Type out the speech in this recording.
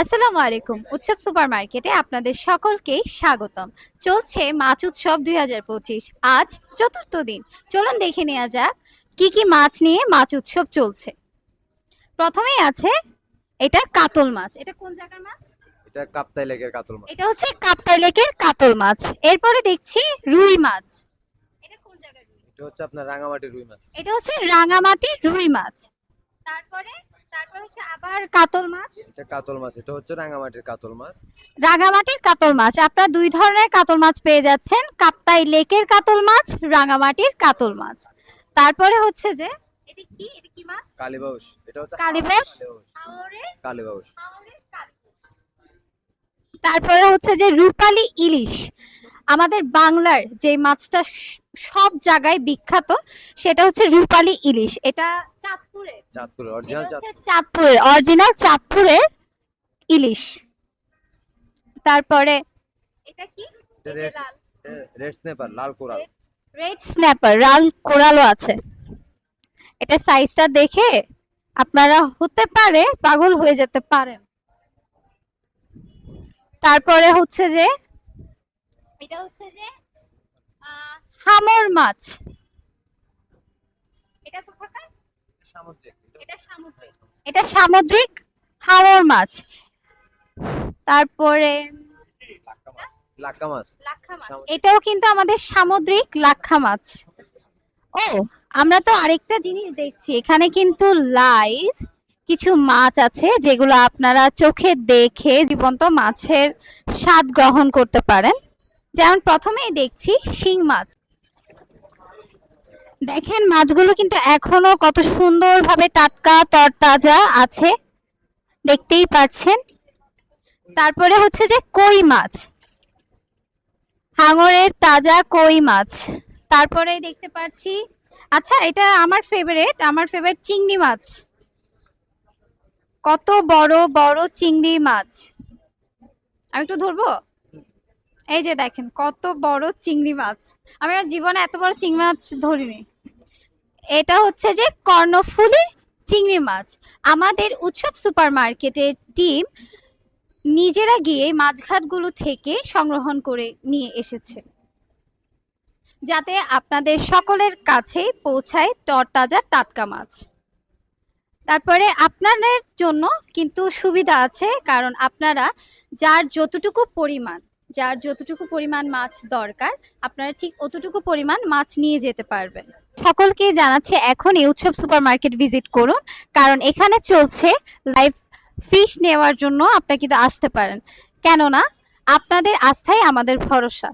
আসসালামু আলাইকুম। উৎসব সুপারমার্কেটে আপনাদের সকলকে স্বাগতম। চলছে মাছ উৎসব ২০২৫। আজ চতুর্থ দিন। চলুন দেখে নেওয়া যাক কি কি মাছ নিয়ে মাছ উৎসব চলছে। প্রথমেই আছে এটা কাতল মাছ। এটা কোন জায়গার মাছ? এটা কাপ্তাই লেকের কাতল মাছ। এটা হচ্ছে কাপ্তাই লেকের কাতল মাছ। এরপরে দেখছি রুই মাছ। এটা কোন জায়গার রুই? এটা হচ্ছে আপনার রাঙামাটির রুই মাছ। এটা হচ্ছে রাঙামাটির রুই মাছ। তারপরে তারপর হচ্ছে আবার কাতল মাছ। এটা কাতল মাছ, এটা হচ্ছে রাঙামাটির কাতল মাছ। রাঙামাটির কাতল মাছ, আপনারা দুই ধরনের কাতল মাছ পেয়ে যাচ্ছেন, কাপ্তাই লেকের কাতল মাছ, রাঙামাটির কাতল মাছ। তারপরে হচ্ছে যে এটা কি মাছ? কালীবাউস, এটা হচ্ছে কালীবাউস, কালীবাউস। তারপরে হচ্ছে যে রূপালী ইলিশ। আমাদের বাংলার যে মাছটা সব জায়গায় বিখ্যাত সেটা হচ্ছে রূপালী ইলিশ। এটা চাঁদপুরের অরিজিনাল চাঁদপুরের অরিজিনাল চাঁদপুরের ইলিশ। তারপরে এটা কি? রেড স্ন্যাপার, লাল কোরাল। রেড স্ন্যাপার, লাল কোরালও আছে। এটা সাইজটা দেখে আপনারা হতে পারে পাগল হয়ে যেতে পারেন। তারপরে হচ্ছে যে এটা হচ্ছে যে হামর মাছ। এটা কোথাকার? সামুদ্রিক। এটা সামুদ্রিক হামর মাছ। তারপরে লাক্কা মাছ। এটাও কিন্তু আমাদের সামুদ্রিক লাক্ষা মাছ। ও, আমরা তো আরেকটা জিনিস দেখছি, এখানে কিন্তু লাইভ কিছু মাছ আছে যেগুলো আপনারা চোখে দেখে জীবন্ত মাছের স্বাদ গ্রহণ করতে পারেন। যেমন প্রথমেই দেখছি শিং মাছ। দেখেন মাছগুলো কিন্তু এখনো কত সুন্দরভাবে টাটকা তরতাজা আছে, দেখতেই পাচ্ছেন। তারপরে হচ্ছে যে কই মাছ, হাঙরের তাজা কই মাছ। তারপরে দেখতে পাচ্ছি, আচ্ছা এটা আমার ফেভারিট চিংড়ি মাছ। কত বড় বড় চিংড়ি মাছ, আমি একটু ধরবো। এই যে দেখেন কত বড় চিংড়ি মাছ, আমি আর জীবনে এত বড় চিংড়ি মাছ ধরিনি। এটা হচ্ছে যে কর্ণফুলীর চিংড়ি মাছ। আমাদের উৎসব সুপারমার্কেটের টিম নিজেরা গিয়ে মাছঘাটগুলো থেকে সংগ্রহণ করে নিয়ে এসেছে, যাতে আপনাদের সকলের কাছে পৌঁছায় তরতাজা টাটকা মাছ। তারপরে আপনাদের জন্য কিন্তু সুবিধা আছে, কারণ আপনারা যার যতটুকু পরিমাণ মাছ দরকার আপনারা ঠিক অতটুকু পরিমাণ মাছ নিয়ে যেতে পারবেন। সকলকে জানাচ্ছি এখনই উৎসব সুপারমার্কেট ভিজিট করুন, কারণ এখানে চলছে লাইভ ফিশ নেওয়ার জন্য আপনারা কিন্তু আসতে পারেন। কেননা আপনাদের আস্থাই আমাদের ভরসা।